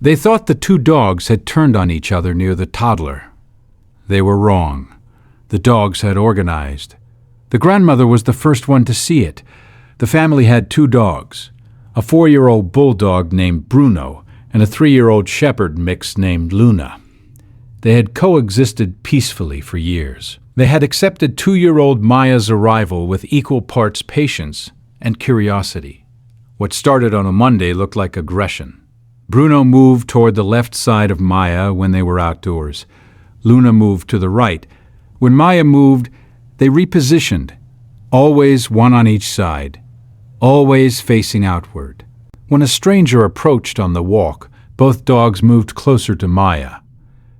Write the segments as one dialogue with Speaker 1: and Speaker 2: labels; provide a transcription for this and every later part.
Speaker 1: They thought the two dogs had turned on each other near the toddler. They were wrong. The dogs had organized. The grandmother was the first one to see it. The family had two dogs, a 4-year-old bulldog named Bruno and a 3-year-old shepherd mix named Luna. They had coexisted peacefully for years. They had accepted 2-year-old Maya's arrival with equal parts patience and curiosity. What started on a Monday looked like aggression. Bruno moved toward the left side of Maya when they were outdoors. Luna moved to the right. When Maya moved, they repositioned, always one on each side, always facing outward. When a stranger approached on the walk, both dogs moved closer to Maya.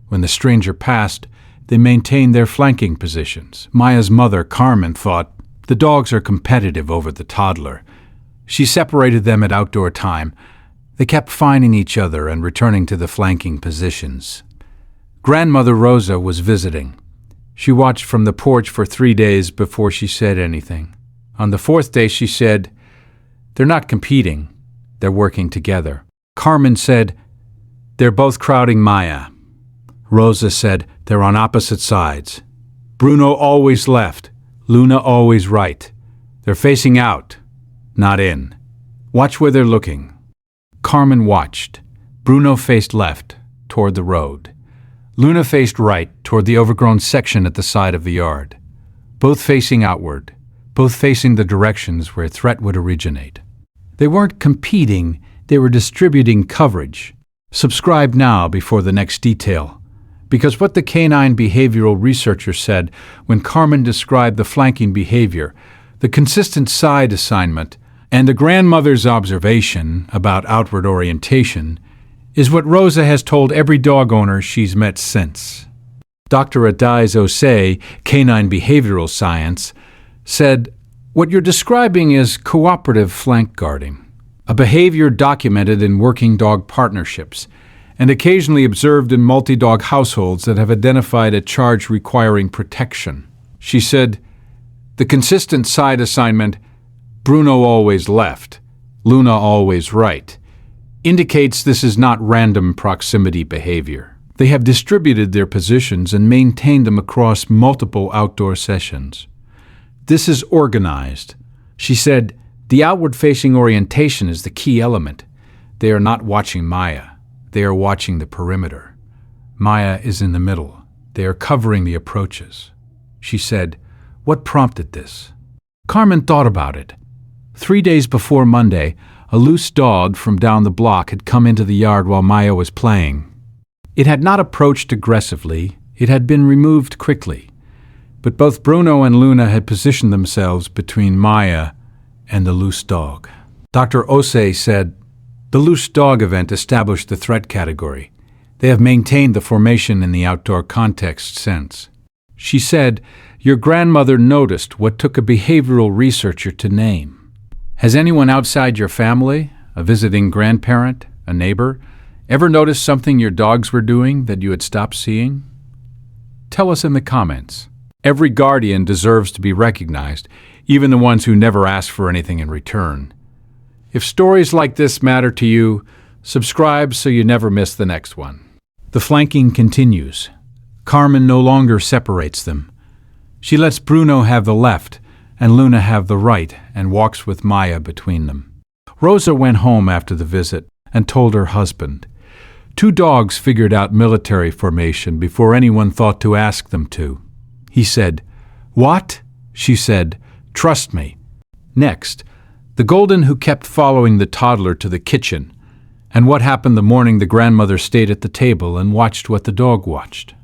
Speaker 1: When the stranger passed, they maintained their flanking positions. Maya's mother, Carmen, thought, "The dogs are competitive over the toddler." She separated them at outdoor time. They kept finding each other and returning to the flanking positions. Grandmother Rosa was visiting. She watched from the porch for 3 days before she said anything. On the 4th day, she said, "They're not competing. They're working together." Carmen said, "They're both crowding Maya." Rosa said, "They're on opposite sides. Bruno always left, Luna always right. They're facing out, not in. Watch where they're looking." Carmen watched. Bruno faced left, toward the road. Luna faced right, toward the overgrown section at the side of the yard. Both facing outward, both facing the directions where threat would originate. They weren't competing, they were distributing coverage. Subscribe now before the next detail, because what the canine behavioral researcher said when Carmen described the flanking behavior, the consistent side assignment, and the grandmother's observation about outward orientation is what Rosa has told every dog owner she's met since. Dr. Adai's Osei, Canine Behavioral Science, said, "What you're describing is cooperative flank guarding, a behavior documented in working dog partnerships and occasionally observed in multi-dog households that have identified a charge requiring protection." She said, "The consistent side assignment, Bruno always left, Luna always right, indicates this is not random proximity behavior. They have distributed their positions and maintained them across multiple outdoor sessions. This is organized." She said, "The outward-facing orientation is the key element. They are not watching Maya. They are watching the perimeter. Maya is in the middle. They are covering the approaches." She said, "What prompted this?" Carmen thought about it. 3 days before Monday, a loose dog from down the block had come into the yard while Maya was playing. It had not approached aggressively. It had been removed quickly. But both Bruno and Luna had positioned themselves between Maya and the loose dog. Dr. Osei said, "The loose dog event established the threat category. They have maintained the formation in the outdoor context since." She said, "Your grandmother noticed what took a behavioral researcher to name. Has anyone outside your family, a visiting grandparent, a neighbor, ever noticed something your dogs were doing that you had stopped seeing? Tell us in the comments. Every guardian deserves to be recognized, even the ones who never ask for anything in return. If stories like this matter to you, subscribe so you never miss the next one." The flanking continues. Carmen no longer separates them. She lets Bruno have the left and Luna have the right and walks with Maya between them. Rosa went home after the visit and told her husband. 2 dogs figured out military formation before anyone thought to ask them to. He said, "What?" She said, "Trust me." Next, the golden who kept following the toddler to the kitchen, and what happened the morning the grandmother stayed at the table and watched what the dog watched.